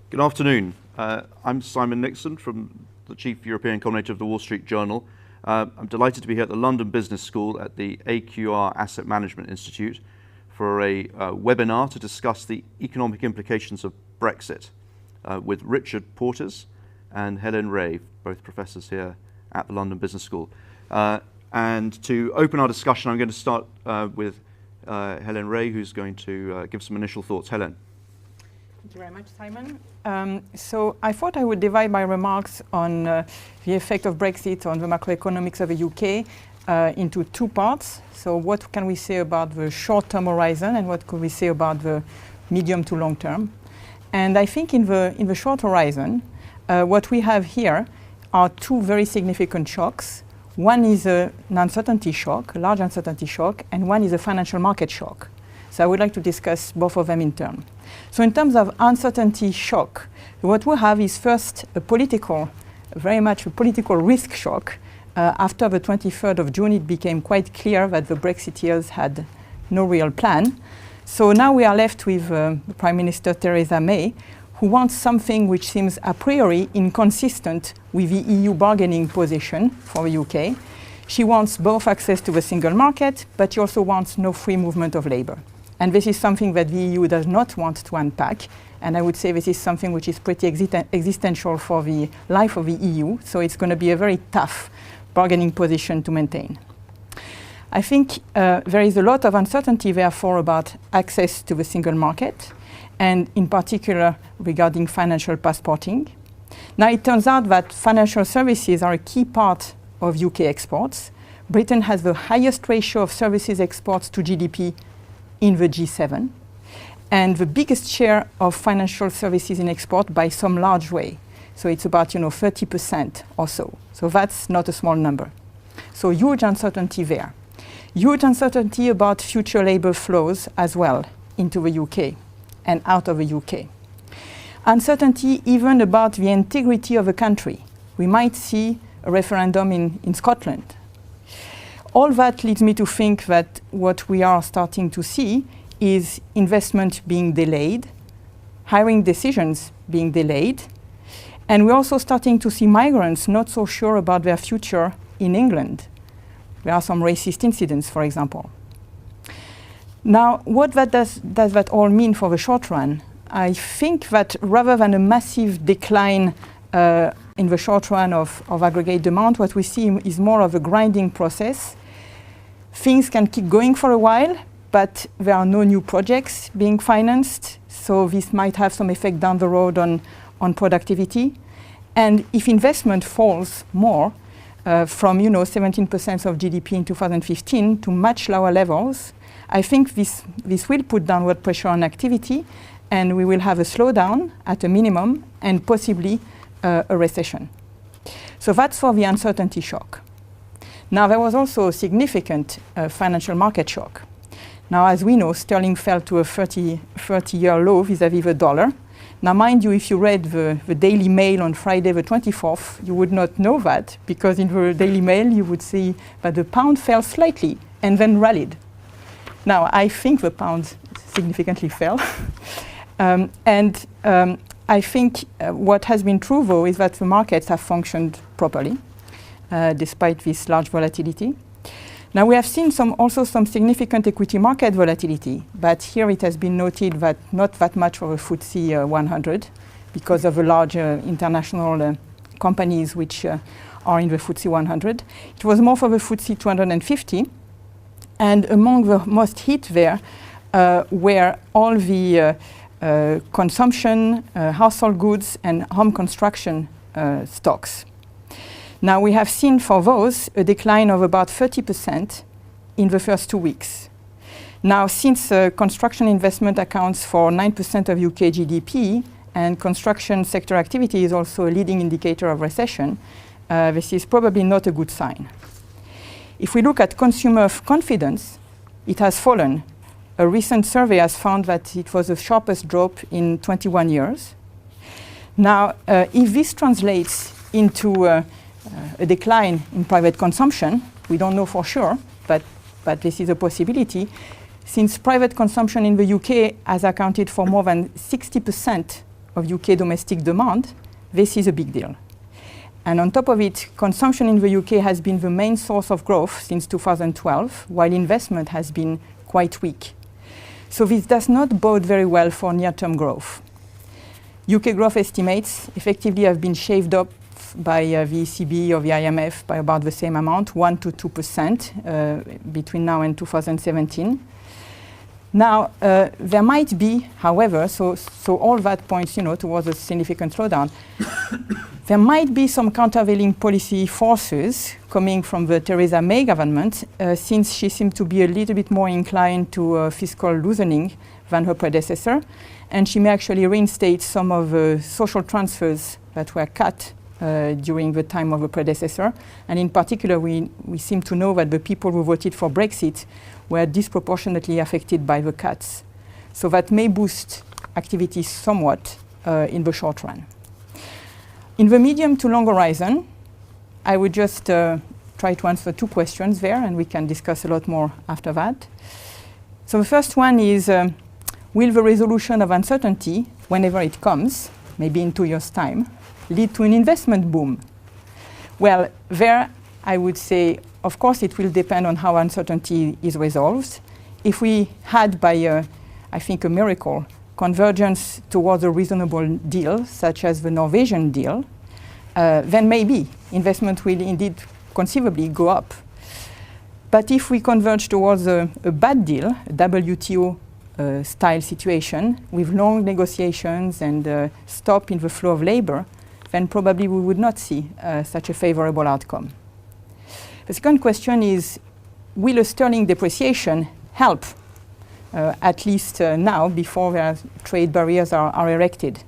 Good afternoon. I'm Simon Nixon, from the Chief European Coordinator of the Wall Street Journal. I'm delighted to be here at the London Business School at the AQR Asset Management Institute for a webinar to discuss the economic implications of Brexit with Richard Porters and Helen Ray, both professors here at the London Business School. And to open our discussion, I'm going to start with Helen Ray, who's going to give some initial thoughts. Helen. Thank you very much, Simon. So I thought I would divide my remarks on the effect of Brexit on the macroeconomics of the UK into two parts. So what can we say about the short-term horizon and what could we say about the medium to long term? And I think in the short horizon, what we have here are two very significant shocks. One is an uncertainty shock, a large uncertainty shock, and one is a financial market shock. So I would like to discuss both of them in turn. So in terms of uncertainty shock, what we have is first very much a political risk shock. After the 23rd of June, it became quite clear that the Brexiteers had no real plan. So now we are left with Prime Minister Theresa May, who wants something which seems a priori inconsistent with the EU bargaining position for the UK. She wants both access to the single market, but she also wants no free movement of labour. And this is something that the EU does not want to unpack. And I would say this is something which is pretty existential for the life of the EU. So it's going to be a very tough bargaining position to maintain. I think there is a lot of uncertainty, therefore, about access to the single market, and in particular regarding financial passporting. Now, it turns out that financial services are a key part of UK exports. Britain has the highest ratio of services exports to GDP in the G7, and the biggest share of financial services in export by some large way. So it's about 30% or so. So that's not a small number. So huge uncertainty there. Huge uncertainty about future labour flows as well into the UK and out of the UK. Uncertainty even about the integrity of a country. We might see a referendum in Scotland. All that leads me to think that what we are starting to see is investment being delayed, hiring decisions being delayed, and we're also starting to see migrants not so sure about their future in England. There are some racist incidents, for example. Now, what does that all mean for the short run? I think that rather than a massive decline in the short run of aggregate demand, what we see is more of a grinding process. Things can keep going for a while, but there are no new projects being financed, so this might have some effect down the road on productivity. And if investment falls more from 17% of GDP in 2015 to much lower levels, I think this will put downward pressure on activity, and we will have a slowdown at a minimum and possibly a recession. So that's for the uncertainty shock. Now, there was also a significant financial market shock. Now, as we know, sterling fell to a 30-year low vis-à-vis the dollar. Now, mind you, if you read the Daily Mail on Friday the 24th, you would not know that, because in the Daily Mail you would see that the pound fell slightly and then rallied. Now, I think the pound significantly fell. I think what has been true, though, is that the markets have functioned properly, despite this large volatility. Now, we have seen also some significant equity market volatility, but here it has been noted that not that much for the FTSE 100 because of the large international companies which are in the FTSE 100. It was more for the FTSE 250, and among the most hit there were all the consumption, household goods, and home construction stocks. Now, we have seen for those a decline of about 30% in the first 2 weeks. Now, since construction investment accounts for 9% of UK GDP, and construction sector activity is also a leading indicator of recession, this is probably not a good sign. If we look at consumer confidence, it has fallen. A recent survey has found that it was the sharpest drop in 21 years. Now, if this translates into a decline in private consumption, we don't know for sure, but this is a possibility, since private consumption in the UK has accounted for more than 60% of UK domestic demand, this is a big deal. And on top of it, consumption in the UK has been the main source of growth since 2012, while investment has been quite weak. So this does not bode very well for near-term growth. UK growth estimates effectively have been shaved up by the ECB or the IMF by about the same amount, 1 to 2% between now and 2017. Now, there might be, however, so all that points, towards a significant slowdown. There might be some countervailing policy forces coming from the Theresa May government, since she seemed to be a little bit more inclined to fiscal loosening than her predecessor, and she may actually reinstate some of the social transfers that were cut during the time of the predecessor. And in particular, we seem to know that the people who voted for Brexit were disproportionately affected by the cuts. So that may boost activity somewhat in the short run. In the medium to long horizon, I would just try to answer 2 questions there, and we can discuss a lot more after that. So the first one is, will the resolution of uncertainty, whenever it comes, maybe in 2 years' time, lead to an investment boom? Well, there I would say, of course, it will depend on how uncertainty is resolved. If we had, by I think, a miracle, convergence towards a reasonable deal, such as the Norwegian deal, then maybe investment will indeed conceivably go up. But if we converge towards a bad deal, a WTO style situation, with long negotiations and stop in the flow of labor, then probably we would not see such a favorable outcome. The second question is, will a sterling depreciation help, at least now, before the trade barriers are erected?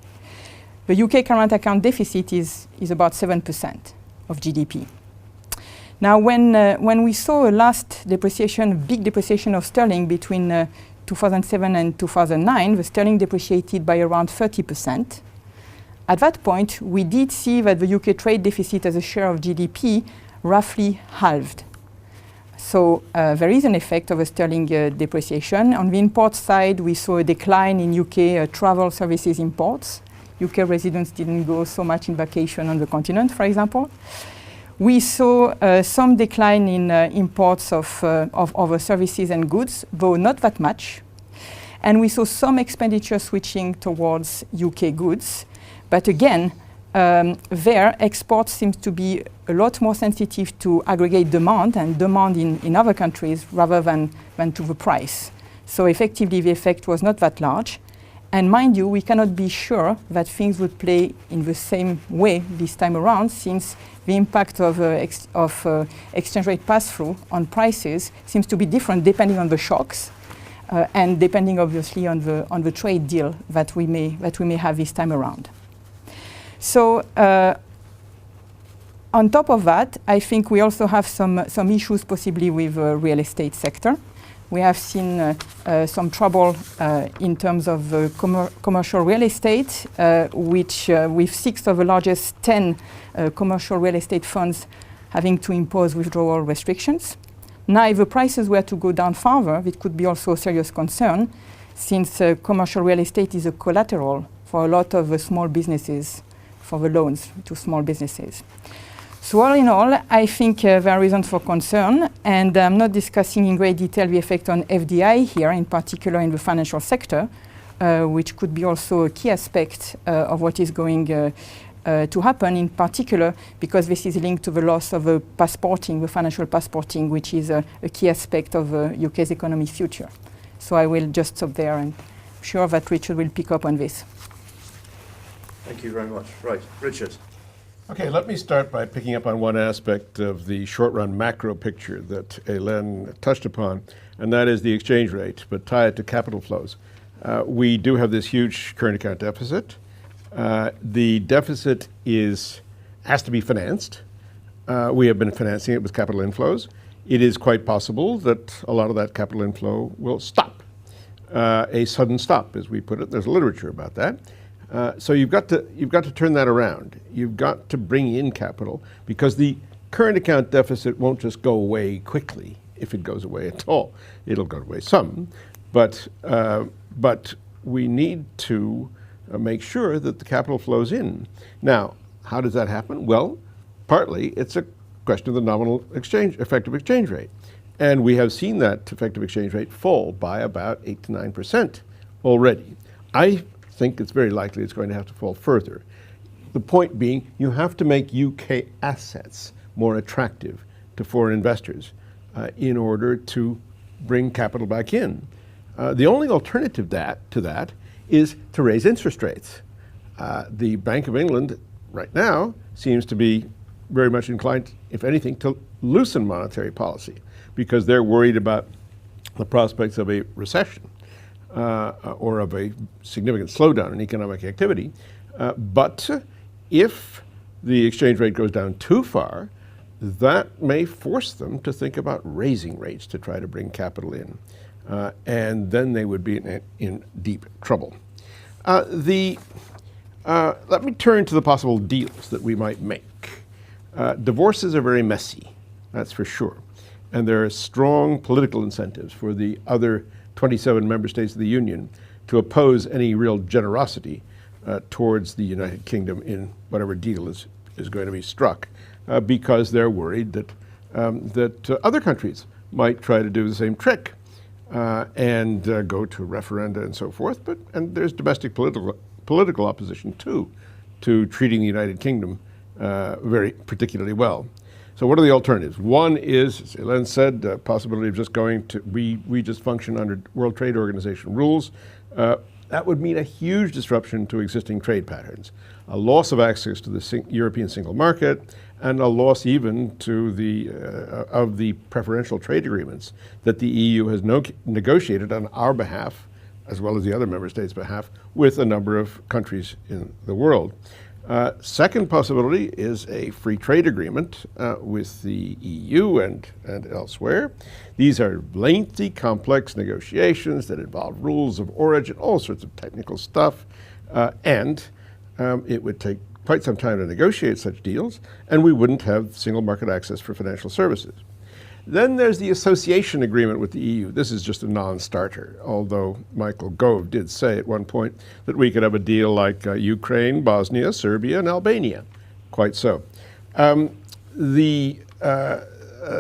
The UK current account deficit is about 7% of GDP. Now, when we saw a last depreciation, big depreciation of sterling between 2007 and 2009, the sterling depreciated by around 30%. At that point, we did see that the UK trade deficit as a share of GDP roughly halved. So there is an effect of a sterling depreciation. On the import side, we saw a decline in UK travel services imports. UK residents didn't go so much in vacation on the continent, for example. We saw some decline in imports of other services and goods, though not that much. And we saw some expenditure switching towards UK goods. But again, their exports seem to be a lot more sensitive to aggregate demand and demand in other countries rather than to the price. So effectively, the effect was not that large. And mind you, we cannot be sure that things would play in the same way this time around, since the impact of exchange rate pass-through on prices seems to be different depending on the shocks and depending, obviously, on the trade deal that we may have this time around. So on top of that, I think we also have some issues possibly with the real estate sector. We have seen some trouble in terms of commercial real estate, which with 6 of the largest 10 commercial real estate funds having to impose withdrawal restrictions. Now, if the prices were to go down further, it could be also a serious concern, since commercial real estate is a collateral for a lot of small businesses, for the loans to small businesses. So all in all, I think there are reasons for concern, and I'm not discussing in great detail the effect on FDI here, in particular in the financial sector, which could be also a key aspect of what is going to happen, in particular because this is linked to the loss of passporting, the financial passporting, which is a key aspect of UK's economy's future. So I will just stop there, and I'm sure that Richard will pick up on this. Thank you very much. Right, Richard. Okay, let me start by picking up on one aspect of the short-run macro picture that Hélène touched upon, and that is the exchange rate, but tie it to capital flows. We do have this huge current account deficit. The deficit has to be financed. We have been financing it with capital inflows. It is quite possible that a lot of that capital inflow will stop. A sudden stop, as we put it. There's literature about that. So you've got to turn that around. You've got to bring in capital, because the current account deficit won't just go away quickly, if it goes away at all. It'll go away some, but we need to make sure that the capital flows in. Now, how does that happen? Well, partly it's a question of the nominal effective exchange rate. And we have seen that effective exchange rate fall by about 8 to 9% already. I think it's very likely it's going to have to fall further. The point being, you have to make UK assets more attractive to foreign investors in order to bring capital back in. The only alternative to that is to raise interest rates. The Bank of England right now seems to be very much inclined, if anything, to loosen monetary policy because they're worried about the prospects of a recession or of a significant slowdown in economic activity. But if the exchange rate goes down too far, that may force them to think about raising rates to try to bring capital in. And then they would be in deep trouble. Let me turn to the possible deals that we might make. Divorces are very messy, that's for sure. And there are strong political incentives for the other 27 member states of the Union to oppose any real generosity towards the United Kingdom in whatever deal is going to be struck, because they're worried that other countries might try to do the same trick and go to referenda and so forth. And there's domestic political opposition too to treating the United Kingdom very particularly well. So what are the alternatives? One is, as Hélène said, the possibility of just going to, we just function under World Trade Organization rules. That would mean a huge disruption to existing trade patterns, a loss of access to the European single market, and a loss even to of the preferential trade agreements that the EU has negotiated on our behalf, as well as the other member states' behalf, with a number of countries in the world. Second possibility is a free trade agreement with the EU and elsewhere. These are lengthy, complex negotiations that involve rules of origin, all sorts of technical stuff, and it would take quite some time to negotiate such deals, and we wouldn't have single market access for financial services. Then there's the association agreement with the EU. This is just a non-starter, although Michael Gove did say at one point that we could have a deal like Ukraine, Bosnia, Serbia, and Albania. Quite so. The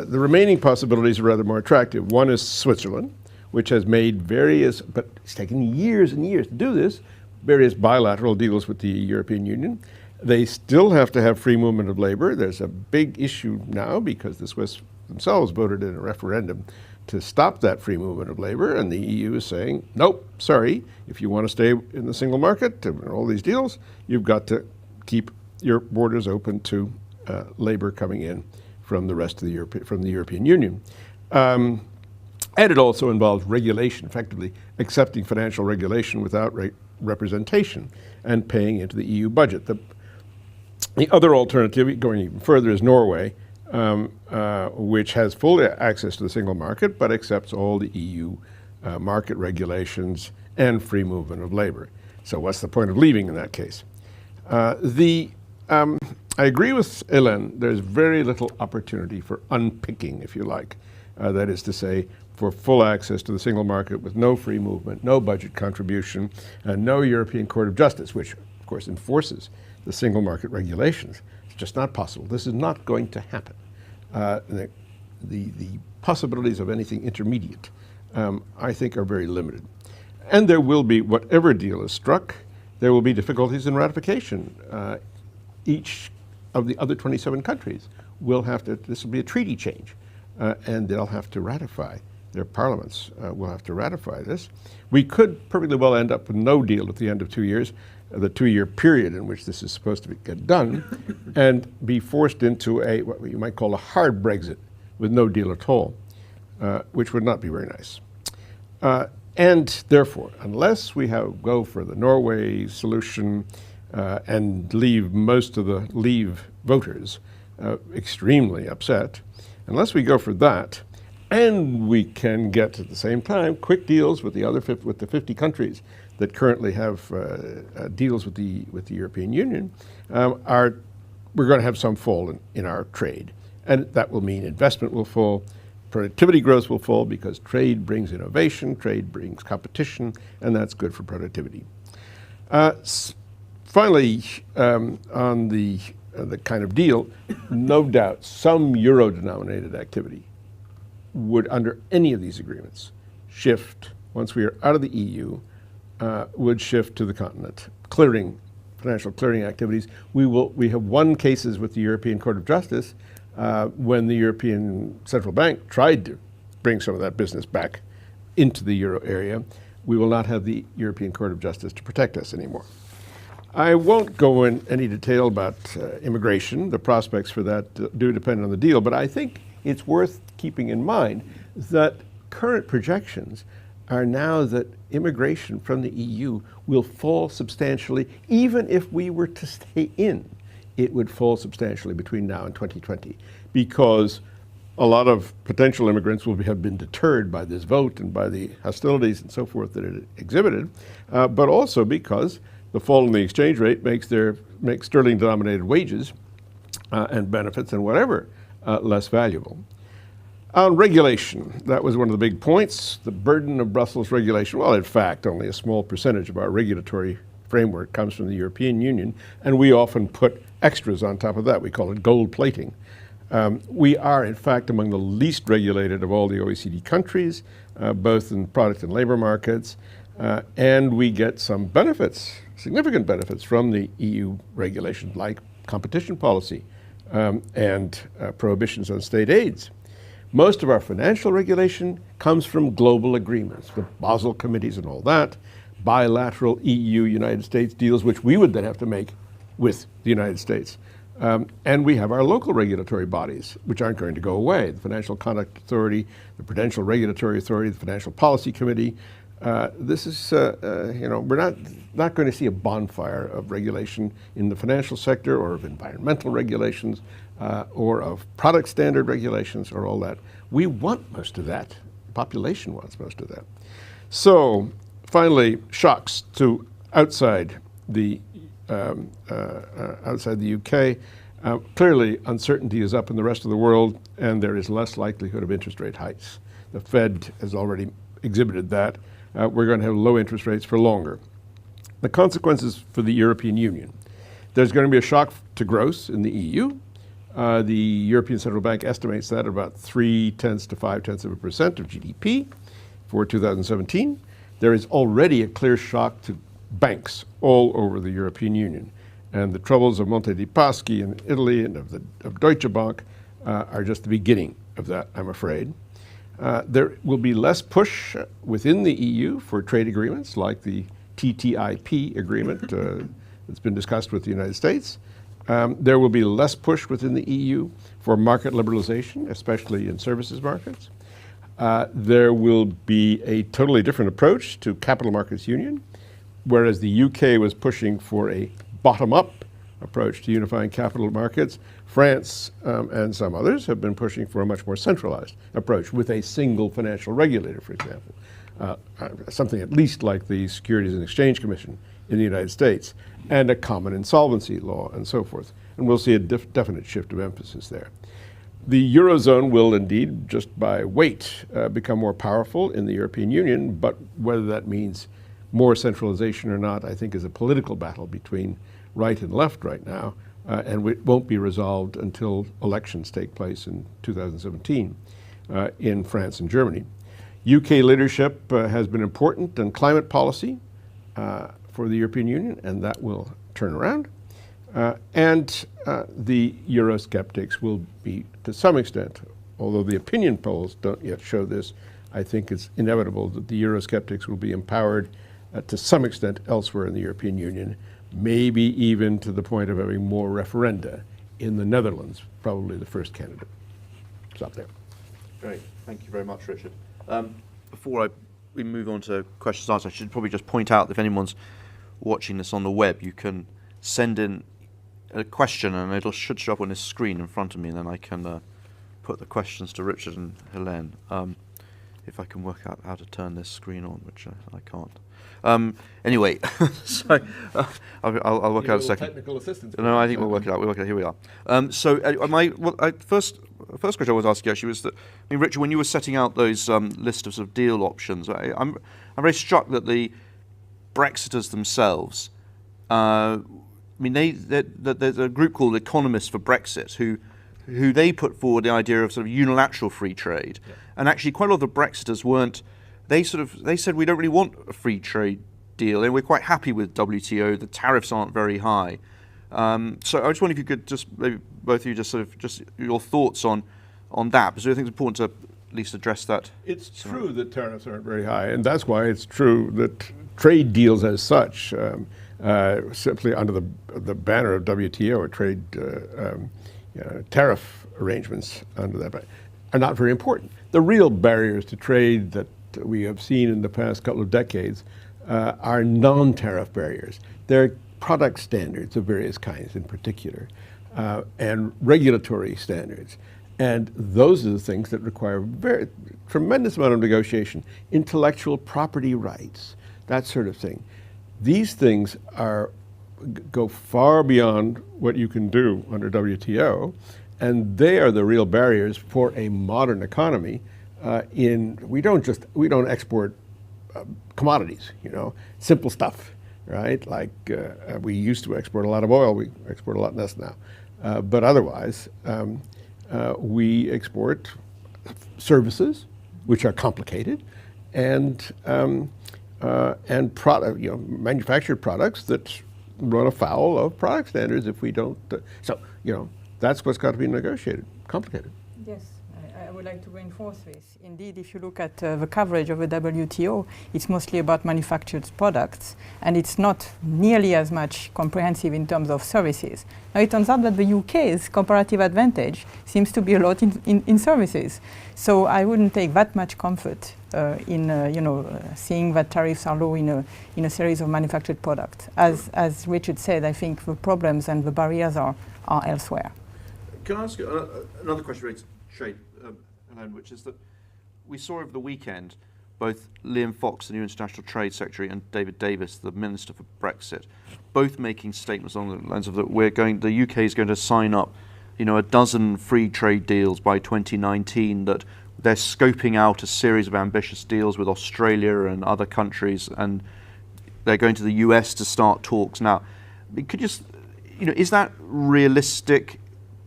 remaining possibilities are rather more attractive. One is Switzerland, which has made various, but it's taken years and years to do this, various bilateral deals with the European Union. They still have to have free movement of labor. There's a big issue now because the Swiss themselves voted in a referendum to stop that free movement of labor, and the EU is saying, nope, sorry, if you want to stay in the single market and all these deals, you've got to keep your borders open to labor coming in from the rest of the European Union. And it also involves regulation, effectively accepting financial regulation without representation and paying into the EU budget. The other alternative, going even further, is Norway, which has full access to the single market, but accepts all the EU market regulations and free movement of labor. So what's the point of leaving in that case? I agree with Hélène, there's very little opportunity for unpicking, if you like. That is to say, for full access to the single market with no free movement, no budget contribution, and no European Court of Justice, which of course enforces the single market regulations. It's just not possible. This is not going to happen. The possibilities of anything intermediate, I think, are very limited. And there will be, whatever deal is struck, there will be difficulties in ratification. Each of the other 27 countries will have to, this will be a treaty change, and they'll have to ratify. Their parliaments will have to ratify this. We could perfectly well end up with no deal at the end of 2 years, the 2-year period in which this is supposed to get done, and be forced into what you might call a hard Brexit with no deal at all, which would not be very nice. And therefore, unless we go for the Norway solution and leave most of the Leave voters extremely upset, unless we go for that, and we can get at the same time quick deals with the 50 countries that currently have deals with the European Union, we're going to have some fall in our trade, and that will mean investment will fall, productivity growth will fall because trade brings innovation, trade brings competition, and that's good for productivity. Finally, on the kind of deal, no doubt some euro-denominated activity would, under any of these agreements, shift, once we are out of the EU, would shift to the continent. Financial clearing activities. We have won cases with the European Court of Justice when the European Central Bank tried to bring some of that business back into the euro area. We will not have the European Court of Justice to protect us anymore. I won't go in any detail about immigration. The prospects for that do depend on the deal, but I think it's worth keeping in mind that current projections are now that immigration from the EU will fall substantially. Even if we were to stay in, it would fall substantially between now and 2020, because a lot of potential immigrants will have been deterred by this vote and by the hostilities and so forth that it exhibited, but also because the fall in the exchange rate makes sterling-denominated wages and benefits and whatever less valuable. On regulation, that was one of the big points. The burden of Brussels regulation, well, in fact, only a small percentage of our regulatory framework comes from the European Union, and we often put extras on top of that. We call it gold plating. We are, in fact, among the least regulated of all the OECD countries, both in product and labor markets, and we get some benefits, significant benefits from the EU regulations, like competition policy and prohibitions on state aids. Most of our financial regulation comes from global agreements, the Basel committees and all that, bilateral EU-United States deals, which we would then have to make with the United States. And we have our local regulatory bodies, which aren't going to go away. The Financial Conduct Authority, the Prudential Regulatory Authority, the Financial Policy Committee. This is, we're not going to see a bonfire of regulation in the financial sector or of environmental regulations or of product standard regulations or all that. We want most of that. The population wants most of that. So finally, shocks to outside the UK. Clearly, uncertainty is up in the rest of the world, and there is less likelihood of interest rate hikes. The Fed has already exhibited that. We're going to have low interest rates for longer. The consequences for the European Union. There's going to be a shock to growth in the EU. The European Central Bank estimates that about 0.3 to 0.5% of GDP for 2017. There is already a clear shock to banks all over the European Union. And the troubles of Monte dei Paschi in Italy and of Deutsche Bank are just the beginning of that, I'm afraid. There will be less push within the EU for trade agreements like the TTIP agreement that's been discussed with the United States. There will be less push within the EU for market liberalization, especially in services markets. There will be a totally different approach to capital markets union, whereas the UK was pushing for a bottom-up approach to unifying capital markets. France and some others have been pushing for a much more centralized approach with a single financial regulator, for example, something at least like the Securities and Exchange Commission in the United States, and a common insolvency law and so forth. And we'll see a definite shift of emphasis there. The Eurozone will indeed, just by weight, become more powerful in the European Union, but whether that means more centralization or not, I think is a political battle between right and left right now, and it won't be resolved until elections take place in 2017 in France and Germany. UK leadership has been important in climate policy for the European Union, and that will turn around. And the Eurosceptics will be, to some extent, although the opinion polls don't yet show this, I think it's inevitable that the Eurosceptics will be empowered to some extent elsewhere in the European Union, maybe even to the point of having more referenda in the Netherlands, probably the first candidate. Stop there. Great. Thank you very much, Richard. Before we move on to questions and answers, I should probably just point out, if anyone's watching this on the web, you can send in a question and it should show up on this screen in front of me, and then I can put the questions to Richard and Helene. If I can work out how to turn this screen on, which I can't. Anyway, so I'll work out in a second. Technical assistance. No, I think we'll work it out. We'll work it out. Here we are. First question I was asking actually was that, I mean, Richard, when you were setting out those list of sort of deal options, I'm very struck that the Brexiters themselves I mean, there's a group called Economists for Brexit who they put forward the idea of sort of unilateral free trade, and actually quite a lot of the Brexiters weren't. They said we don't really want a free trade deal, and we're quite happy with WTO. The tariffs aren't very high. So I just wonder if you could just maybe both of you just your thoughts on that, because I think it's important to at least address that. It's true that tariffs aren't very high, and that's why it's true that trade deals as such, simply under the banner of WTO or trade tariff arrangements under that, are not very important. The real barriers to trade that we have seen in the past couple of decades are non-tariff barriers. They're product standards of various kinds in particular, and regulatory standards. And those are the things that require very tremendous amount of negotiation, intellectual property rights, that sort of thing. These things go far beyond what you can do under WTO, and they are the real barriers for a modern economy. We don't export commodities, simple stuff, right? Like we used to export a lot of oil, we export a lot less now. But otherwise, we export services, which are complicated, and manufactured products that run afoul of product standards if we don't. That's what's got to be negotiated. Complicated. Yes, I would like to reinforce this. Indeed, if you look at the coverage of the WTO, it's mostly about manufactured products, and it's not nearly as much comprehensive in terms of services. Now, it turns out that the UK's comparative advantage seems to be a lot in services. So I wouldn't take that much comfort in seeing that tariffs are low in a series of manufactured products. As Richard said, I think the problems and the barriers are elsewhere. Can I ask you another question related to trade, Hélène, which is that we saw over the weekend both Liam Fox, the new International Trade Secretary, and David Davis, the Minister for Brexit, both making statements along the lines of that the UK is going to sign up, a dozen free trade deals by 2019, that they're scoping out a series of ambitious deals with Australia and other countries, and they're going to the US to start talks. Now, is that realistic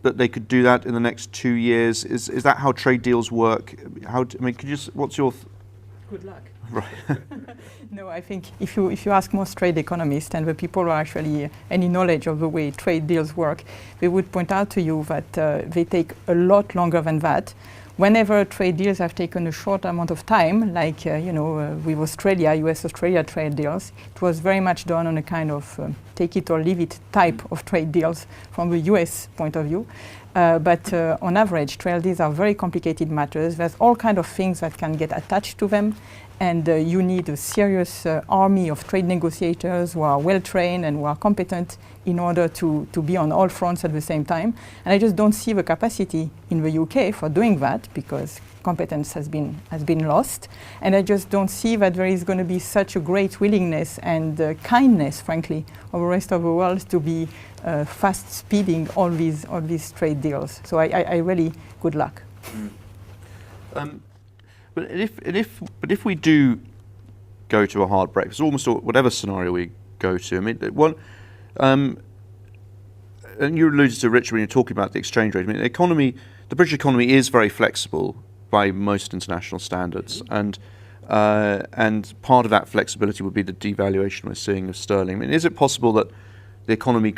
that they could do that in the next 2 years? Is that how trade deals work? What's your... Good luck. Right. No, I think if you ask most trade economists and the people who are actually any knowledge of the way trade deals work, they would point out to you that they take a lot longer than that. Whenever trade deals have taken a short amount of time, like with Australia, US-Australia trade deals, it was very much done on a kind of take it or leave it type of trade deals from the US point of view. But on average, trade deals are very complicated matters. There's all kinds of things that can get attached to them, and you need a serious army of trade negotiators who are well-trained and who are competent in order to be on all fronts at the same time. And I just don't see the capacity in the UK for doing that, because competence has been lost. And I just don't see that there is going to be such a great willingness and kindness, frankly, of the rest of the world to be fast speeding all these trade deals. So I really, good luck. But if we do go to a hard Brexit, almost whatever scenario we go to, I mean, and you alluded to, Richard, when you're talking about the exchange rate. I mean, the British economy is very flexible by most international standards, and part of that flexibility would be the devaluation we're seeing of sterling. I mean, is it possible that the economy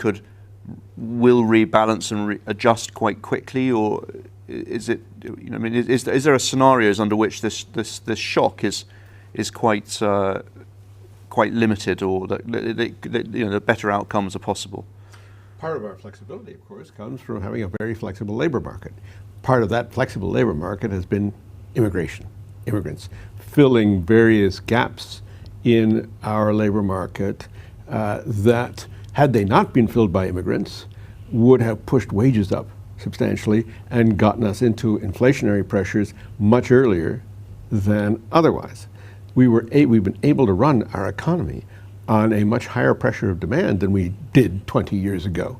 will rebalance and adjust quite quickly, or is it? Is there a scenarios under which this shock is quite limited, or that the better outcomes are possible? Part of our flexibility, of course, comes from having a very flexible labor market. Part of that flexible labor market has been immigrants, filling various gaps in our labor market that, had they not been filled by immigrants, would have pushed wages up substantially and gotten us into inflationary pressures much earlier than otherwise. We've been able to run our economy on a much higher pressure of demand than we did 20 years ago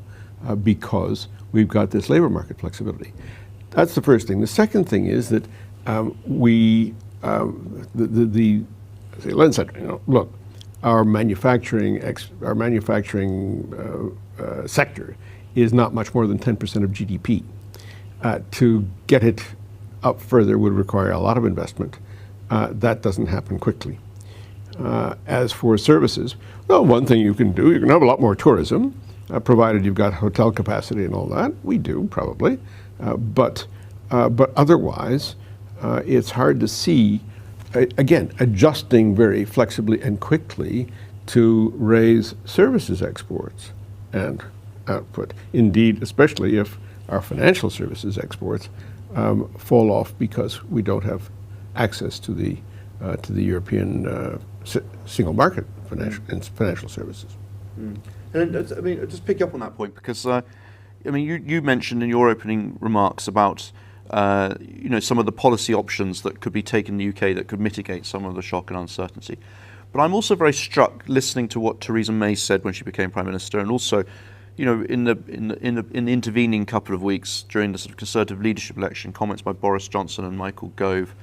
because we've got this labor market flexibility. That's the first thing. The second thing is that as Len said, look, our manufacturing sector is not much more than 10% of GDP. To get it up further would require a lot of investment. That doesn't happen quickly. As for services, well, one thing you can do, you can have a lot more tourism, provided you've got hotel capacity and all that. We do, probably. But otherwise, it's hard to see, again, adjusting very flexibly and quickly to raise services exports and output. Indeed, especially if our financial services exports fall off because we don't have access to the European single market financial services. Mm. And I mean, just pick up on that point because I mean, you mentioned in your opening remarks about some of the policy options that could be taken in the UK that could mitigate some of the shock and uncertainty. But I'm also very struck listening to what Theresa May said when she became Prime Minister, and also, in the intervening couple of weeks during the sort of Conservative leadership election, comments by Boris Johnson and Michael Gove,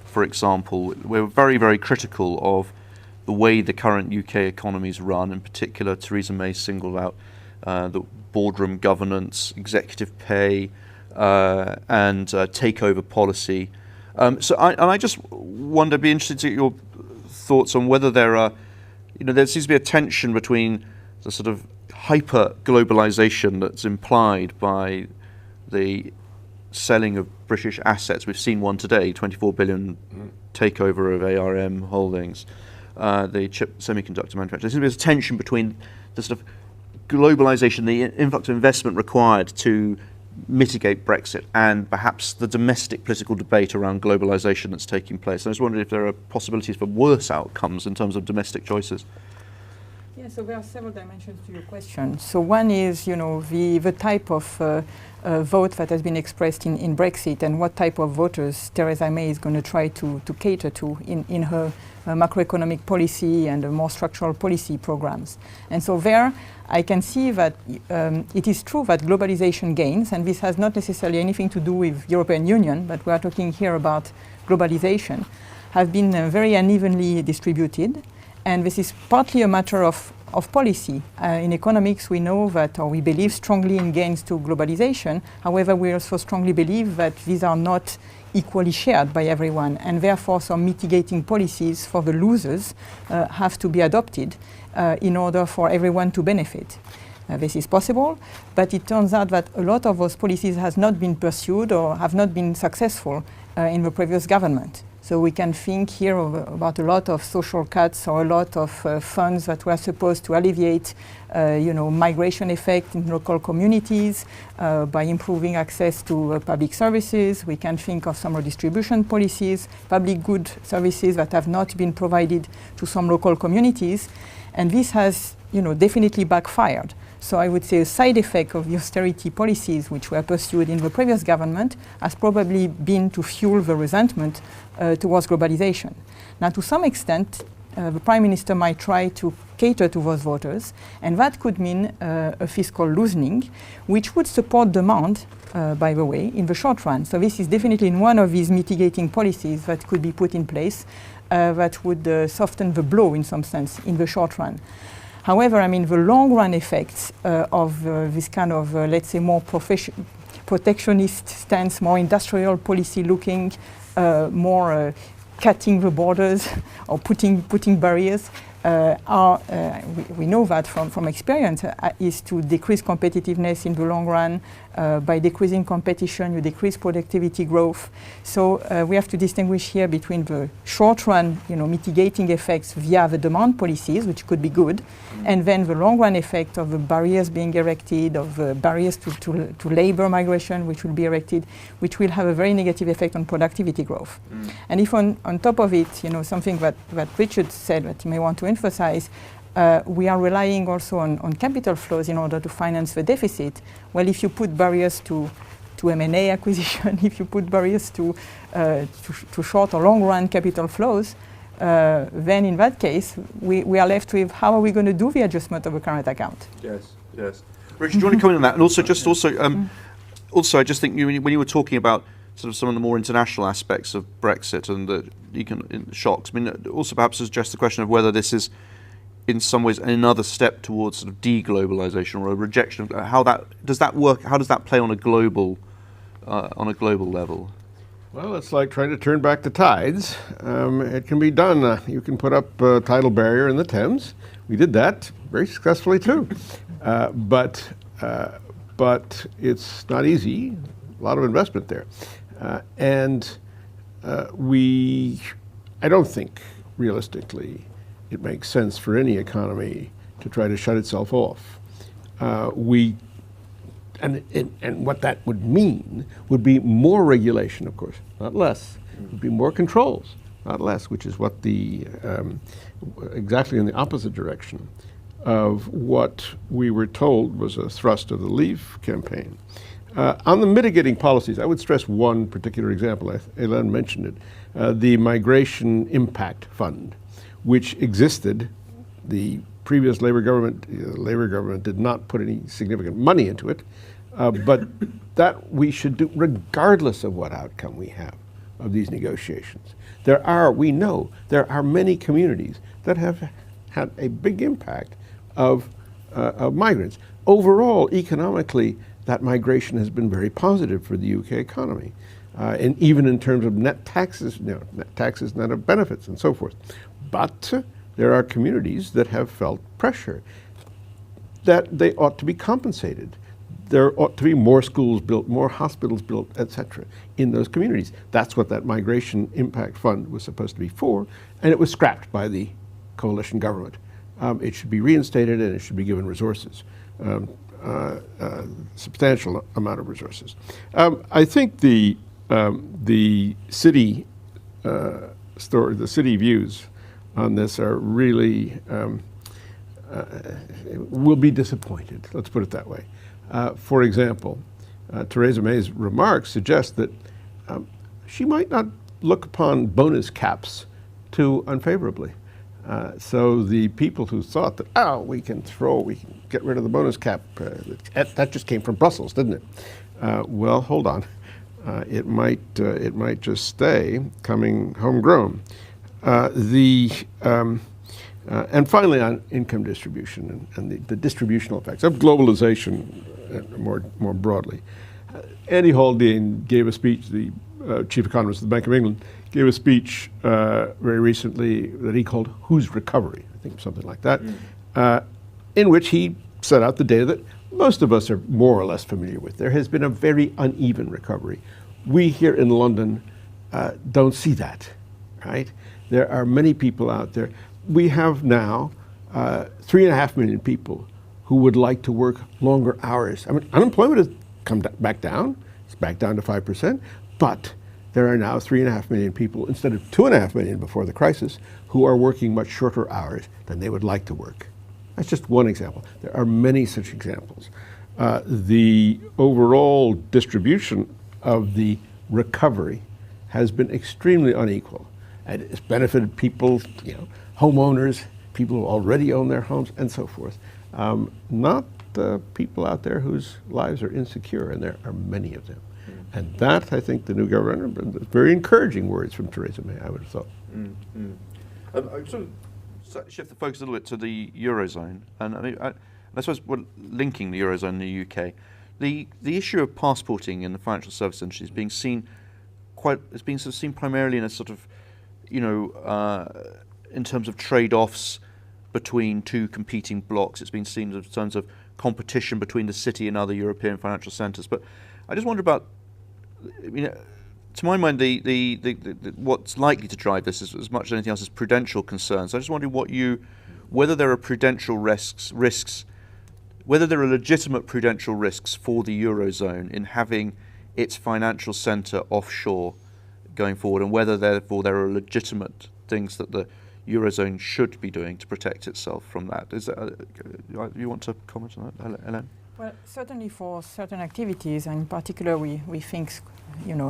for example, were very, very critical of the way the current UK economy is run. In particular, Theresa May singled out the boardroom governance, executive pay, and takeover policy. So I just wonder, be interested to get your thoughts on whether there seems to be a tension between the sort of hyper-globalization that's implied by the selling of British assets. We've seen one today, 24 billion takeover of ARM Holdings, the chip semiconductor manufacturer. There seems to be a tension between the sort of globalization, the influx of investment required to mitigate Brexit, and perhaps the domestic political debate around globalization that's taking place. I was wondering if there are possibilities for worse outcomes in terms of domestic choices. Yeah, so there are several dimensions to your question. So one is, the type of vote that has been expressed in Brexit, and what type of voters Theresa May is going to try to cater to in her macroeconomic policy and more structural policy programs. And so there, I can see that it is true that globalization gains, and this has not necessarily anything to do with European Union, but we are talking here about globalization, have been very unevenly distributed. And this is partly a matter of policy. In economics, we know that, or we believe strongly in gains to globalization. However, we also strongly believe that these are not equally shared by everyone, and therefore some mitigating policies for the losers have to be adopted in order for everyone to benefit. This is possible, but it turns out that a lot of those policies has not been pursued or have not been successful in the previous government. So we can think here about a lot of social cuts or a lot of funds that were supposed to alleviate, migration effect in local communities by improving access to public services. We can think of some redistribution policies, public good services that have not been provided to some local communities, and this has, definitely backfired. So I would say a side effect of the austerity policies which were pursued in the previous government has probably been to fuel the resentment towards globalization. Now, to some extent, the Prime Minister might try to cater to those voters, and that could mean a fiscal loosening, which would support demand, by the way, in the short run. So this is definitely one of these mitigating policies that could be put in place that would soften the blow in some sense in the short run. However, the long-run effects of this kind of, let's say, more protectionist stance, more industrial policy looking, more cutting the borders or putting barriers, we know that from experience, is to decrease competitiveness in the long run. By decreasing competition, you decrease productivity growth. So we have to distinguish here between the short-run, mitigating effects via the demand policies, which could be good, and then the long-run effect of the barriers being erected, of the barriers to labor migration, which will be erected, which will have a very negative effect on productivity growth. And if on top of it, something that Richard said that you may want to emphasize, we are relying also on capital flows in order to finance the deficit. Well, if you put barriers to M&A acquisition, if you put barriers to short or long-run capital flows, then in that case, we are left with how are we going to do the adjustment of a current account? Yes. Richard, do you want to comment on that? And also, I just think when you were talking about sort of some of the more international aspects of Brexit and the shocks, also perhaps suggest the question of whether this is in some ways another step towards sort of deglobalization or a rejection of how that does that work? How does that play on a global level? Well, it's like trying to turn back the tides. It can be done. You can put up a tidal barrier in the Thames. We did that very successfully too. But it's not easy. A lot of investment there. I don't think realistically it makes sense for any economy to try to shut itself off. And what that would mean would be more regulation, of course, not less. It would be more controls, not less, which is what the exactly in the opposite direction of what we were told was a thrust of the Leave campaign. On the mitigating policies, I would stress one particular example. Hélène mentioned it, the Migration Impact Fund, which existed. The previous Labour government did not put any significant money into it, but that we should do regardless of what outcome we have of these negotiations. We know there are many communities that have had a big impact of migrants. Overall, economically, that migration has been very positive for the UK economy, and even in terms of net taxes, net of benefits, and so forth. But there are communities that have felt pressure that they ought to be compensated. There ought to be more schools built, more hospitals built, etc. in those communities. That's what that Migration Impact Fund was supposed to be for, and it was scrapped by the coalition government. It should be reinstated and it should be given resources, substantial amount of resources. I think the city the city views on this are really will be disappointed. Let's put it that way. For example, Theresa May's remarks suggest that she might not look upon bonus caps too unfavorably. So the people who thought that, we can get rid of the bonus cap, that just came from Brussels, didn't it? Well, hold on. It might just stay coming homegrown. And finally, on income distribution and the distributional effects of globalization more broadly. Andy Haldane gave a speech, the chief economist of the Bank of England, gave a speech very recently that he called Whose Recovery? I think something like that, in which he set out the data that most of us are more or less familiar with. There has been a very uneven recovery. We here in London don't see that, right? There are many people out there. We have now 3.5 million people who would like to work longer hours. I mean, unemployment has come back down. It's back down to 5%, but there are now 3.5 million people instead of 2.5 million before the crisis who are working much shorter hours than they would like to work. That's just one example. There are many such examples. The overall distribution of the recovery has been extremely unequal, and it's benefited people, homeowners, people who already own their homes, and so forth. Not the people out there whose lives are insecure, and there are many of them. And that, I think, the new government, very encouraging words from Theresa May, I would have thought. I sort of shift the focus a little bit to the Eurozone, and I suppose we're linking the Eurozone and the UK. The issue of passporting in the financial service industry is being seen seen primarily in a sort of, in terms of trade-offs between two competing blocks. It's been seen in terms of competition between the city and other European financial centres. But I just wonder about, to my mind, the what's likely to drive this as much as anything else is prudential concerns. I just wonder whether there are prudential risks, whether there are legitimate prudential risks for the Eurozone in having its financial centre offshore going forward, and whether therefore there are legitimate things that the Eurozone should be doing to protect itself from that. You want to comment on that, Hélène? Well, certainly for certain activities, and in particular we think,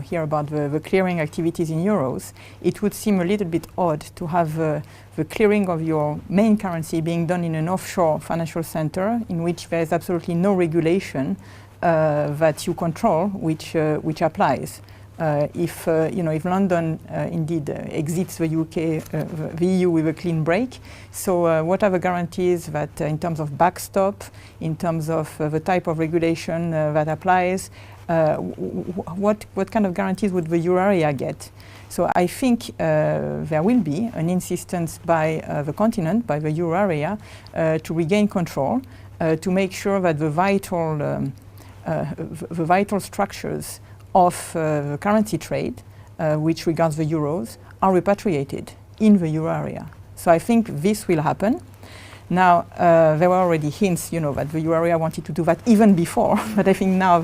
here about the clearing activities in euros, it would seem a little bit odd to have the clearing of your main currency being done in an offshore financial center in which there is absolutely no regulation that you control which applies. if London indeed exits the UK, the EU with a clean break. So what are the guarantees that in terms of backstop, in terms of the type of regulation that applies, what kind of guarantees would the euro area get? So I think there will be an insistence by the continent, by the euro area, to regain control, to make sure that the vital structures of the currency trade, which regards the euros, are repatriated in the euro area. So I think this will happen. Now, there were already hints, that the euro area wanted to do that even before, but I think now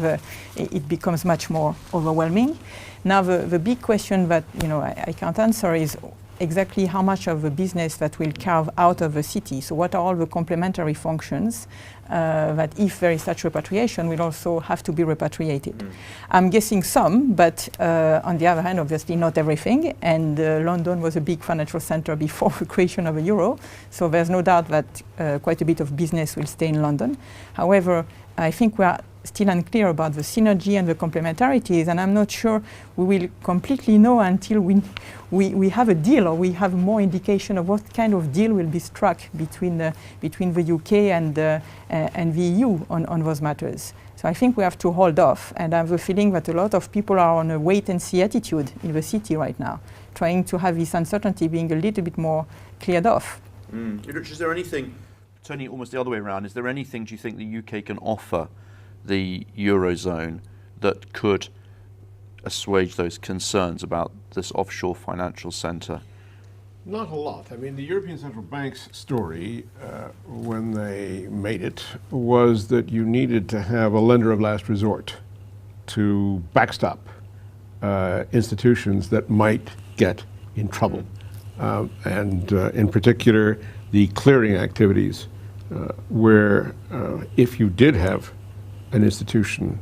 it becomes much more overwhelming. Now, the big question that I can't answer is exactly how much of the business that will carve out of the city. So what are all the complementary functions that, if there is such repatriation, will also have to be repatriated? I'm guessing some, but on the other hand, obviously not everything. And London was a big financial center before the creation of the euro. So there's no doubt that quite a bit of business will stay in London. However, I think we are still unclear about the synergy and the complementarities, and I'm not sure we will completely know until we have a deal, or we have more indication of what kind of deal will be struck between the UK and the EU on those matters. So I think we have to hold off, and I have a feeling that a lot of people are on a wait-and-see attitude in the city right now, trying to have this uncertainty being a little bit more cleared off. Is there anything, turning it almost the other way around, is there anything, do you think, the UK can offer the Eurozone that could assuage those concerns about this offshore financial centre? Not a lot. I mean, the European Central Bank's story, when they made it, was that you needed to have a lender of last resort to backstop institutions that might get in trouble. And in particular, the clearing activities, where if you did have an institution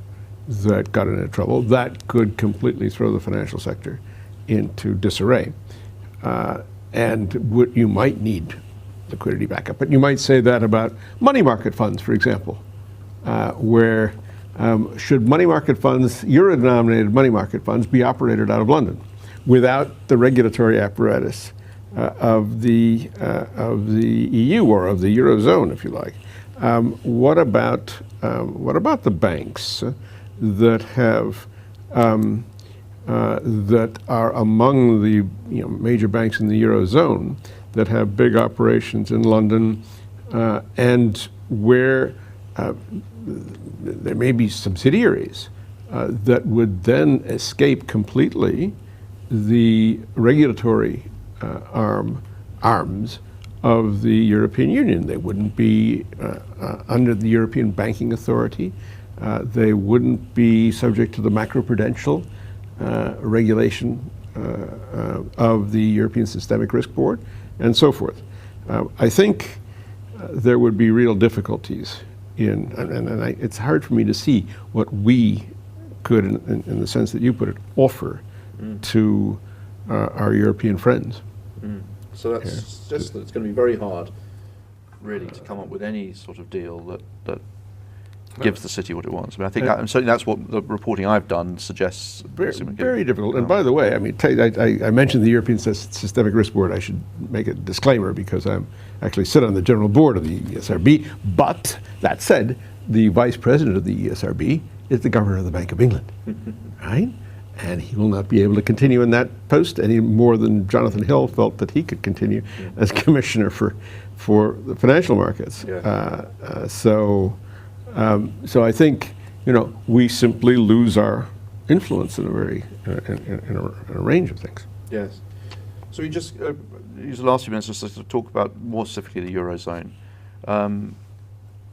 that got into trouble, that could completely throw the financial sector into disarray. And you might need liquidity backup. But you might say that about money market funds, for example, where should money market funds, euro-denominated money market funds, be operated out of London without the regulatory apparatus of the EU or of the Eurozone, if you like? What about the banks that have that are among the major banks in the Eurozone that have big operations in London, and where there may be subsidiaries that would then escape completely the regulatory arms of the European Union? They wouldn't be under the European Banking Authority. They wouldn't be subject to the macroprudential regulation of the European Systemic Risk Board, and so forth. I think there would be real difficulties in, and it's hard for me to see what we could, in the sense that you put it, offer to our European friends. So that's suggests that it's going to be very hard, really, to come up with any sort of deal that gives the city what it wants. I mean, I think certainly that's what the reporting I've done suggests. Very difficult. And by the way, I mean, I mentioned the European Systemic Risk Board. I should make a disclaimer because I'm actually sit on the general board of the ESRB. But that said, the vice president of the ESRB is the governor of the Bank of England, right? And he will not be able to continue in that post any more than Jonathan Hill felt that he could continue as commissioner for the financial markets. So I think we simply lose our influence in a range of things. Yes. So we just use the last few minutes just to talk about more specifically the Eurozone. I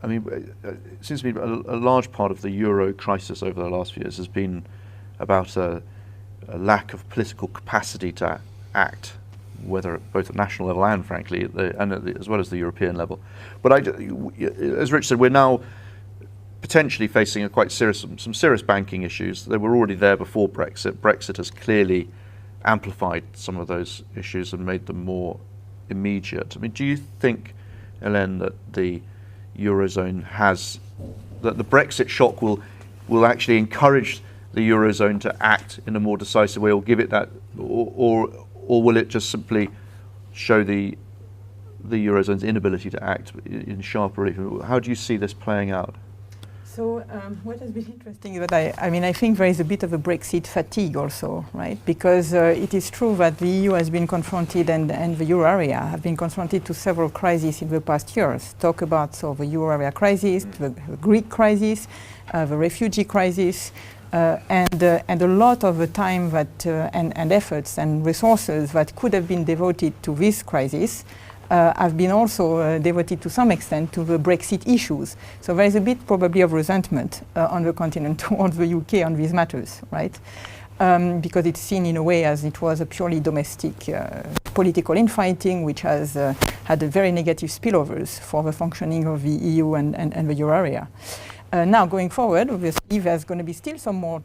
mean, it seems to me a large part of the Euro crisis over the last few years has been about a lack of political capacity to act, whether both at national level and, frankly, as well as the European level. But as Rich said, we're now potentially facing some serious banking issues. They were already there before Brexit. Brexit has clearly amplified some of those issues and made them more immediate. I mean, do you think, Hélène, that the Eurozone that the Brexit shock will actually encourage the Eurozone to act in a more decisive way, or give it that, or will it just simply show the Eurozone's inability to act in sharper relief? How do you see this playing out? So what has been interesting is that I think there is a bit of a Brexit fatigue also, right? Because it is true that the EU has been confronted and the euro area have been confronted to several crises in the past years. Talk about the euro area crisis, the Greek crisis, the refugee crisis, and a lot of the time that and efforts and resources that could have been devoted to this crisis have been also devoted to some extent to the Brexit issues. So there is a bit probably of resentment on the continent towards the UK on these matters, right? Because it's seen in a way as it was a purely domestic political infighting, which has had a very negative spillovers for the functioning of the EU and the euro area. Now, going forward, obviously, there's going to be still some more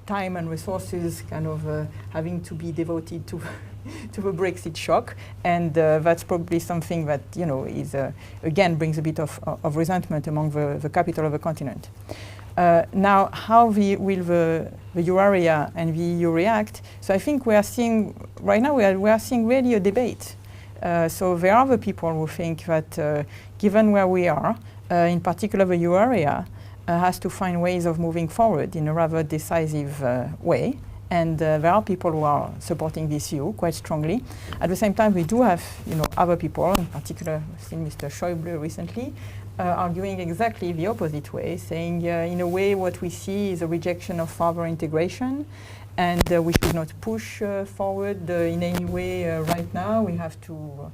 time and resources kind of having to be devoted to to the Brexit shock, and that's probably something that is again brings a bit of resentment among the capital of the continent. Now, how will the euro area and the EU react? So I think we are seeing right now we are seeing really a debate. So there are the people who think that given where we are, in particular the euro area, has to find ways of moving forward in a rather decisive way. And there are people who are supporting this view quite strongly. At the same time, we do have other people, in particular, I've seen Mr. Schäuble recently, arguing exactly the opposite way, saying in a way what we see is a rejection of further integration, and we should not push forward in any way right now. We have to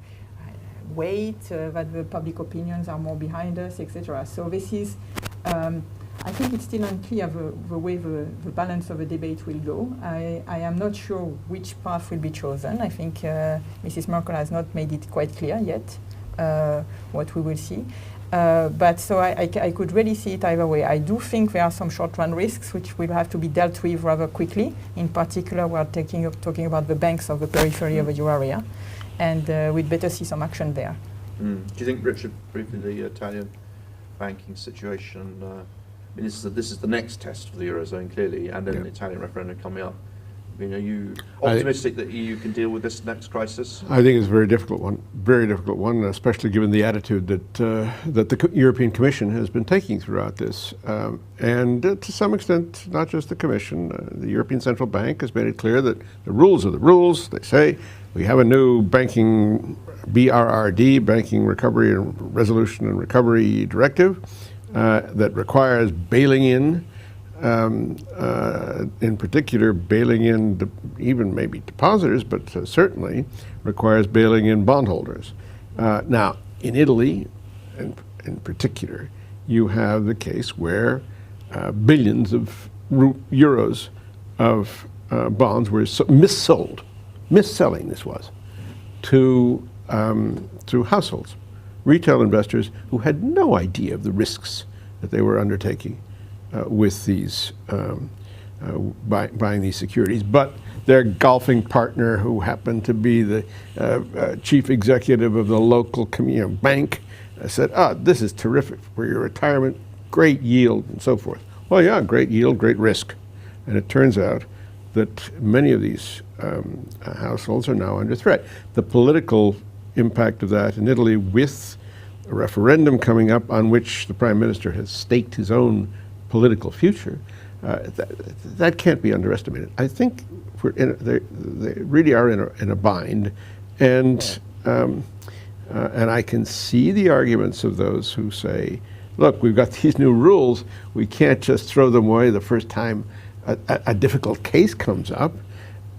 wait that the public opinions are more behind us, etc. So this is, I think it's still unclear the way the balance of the debate will go. I am not sure which path will be chosen. I think Mrs. Merkel has not made it quite clear yet what we will see. But so I could really see it either way. I do think there are some short-run risks which will have to be dealt with rather quickly. In particular, we are talking about the banks of the periphery of the euro area, and we'd better see some action there. Do you think, Richard, briefly, the Italian banking situation, I mean, this is the next test for the Eurozone, clearly, and then the Italian referendum coming up. I mean, are you optimistic that EU can deal with this next crisis? I think it's a very difficult one, especially given the attitude that the European Commission has been taking throughout this. And to some extent, not just the Commission, the European Central Bank has made it clear that the rules are the rules. They say we have a new banking BRRD, Banking Recovery and Resolution and Recovery Directive, that requires bailing in particular, bailing in even maybe depositors, but certainly requires bailing in bondholders. Now, in Italy, in particular, you have the case where billions of euros of bonds were misselling this was, to households, retail investors who had no idea of the risks that they were undertaking with these buying these securities, but their golfing partner, who happened to be the chief executive of the local bank, said, this is terrific for your retirement, great yield, and so forth. Well, yeah, great yield, great risk. And it turns out that many of these households are now under threat. The political impact of that in Italy, with a referendum coming up on which the Prime Minister has staked his own political future, that can't be underestimated. I think they really are in a bind, and I can see the arguments of those who say, look, we've got these new rules, we can't just throw them away the first time a difficult case comes up.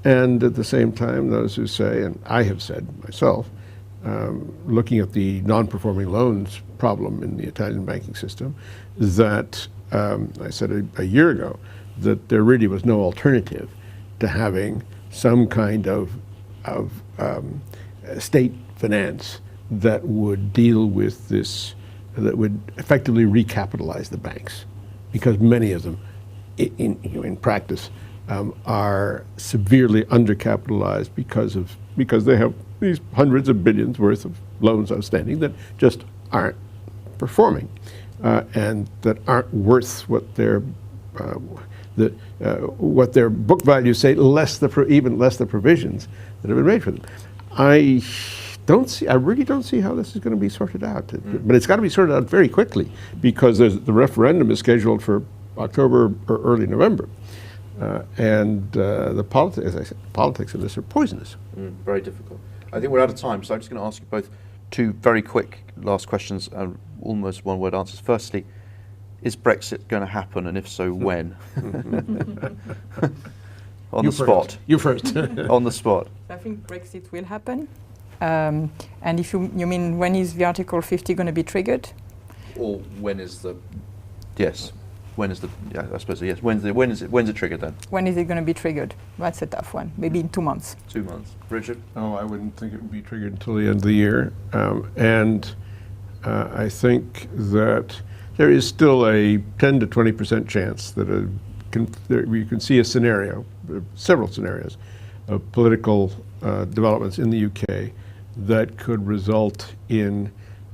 And at the same time, those who say, and I have said myself, looking at the non-performing loans problem in the Italian banking system, that I said a year ago that there really was no alternative to having some kind of state finance that would deal with this, that would effectively recapitalize the banks, because many of them, in practice, are severely undercapitalized because they have these hundreds of billions worth of loans outstanding that just aren't performing, and that aren't worth what what their book values say, even less the provisions that have been made for them. I really don't see how this is going to be sorted out. But it's got to be sorted out very quickly, because the referendum is scheduled for October or early November. And the politics, as I said, politics of this are poisonous. Very difficult. I think we're out of time, so I'm just going to ask you both two very quick last questions, almost one-word answers. Firstly, is Brexit going to happen, and if so, when? On the spot. You first. On the spot. I think Brexit will happen. And if you mean, when is the Article 50 going to be triggered? Or when is the... Yes. When is the... Yeah, I suppose, yes. When's it triggered then? When is it going to be triggered? That's a tough one. Maybe in 2 months. 2 months. Richard? Oh, I wouldn't think it would be triggered until the end of the year. I think that there is still a 10 to 20% chance that we can see a scenario, several scenarios, of political developments in the UK that could result in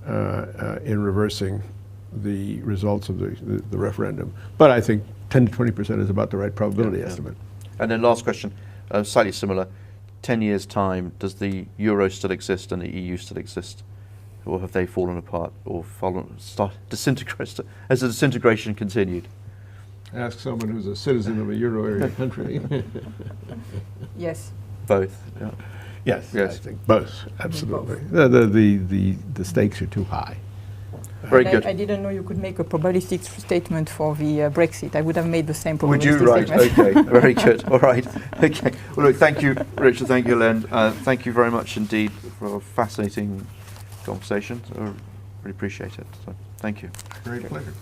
reversing the results of the referendum. But I think 10 to 20% is about the right probability estimate. And then last question, slightly similar. 10 years' time, does the euro still exist and the EU still exist? Or have they fallen apart or disintegrated? Has the disintegration continued? Ask someone who's a citizen of a euro area country. Yes. Both. Yeah. Yes, Yes. I think both, absolutely. The stakes are too high. Very good. I didn't know you could make a probabilistic statement for the Brexit. I would have made the same probabilistic Would you? Right. statement. Okay. Very good. All right. Okay. Well, look, thank you, Richard. Thank you, Len. Thank you very much indeed for a fascinating conversation. I really appreciate it. So, thank you. Great pleasure.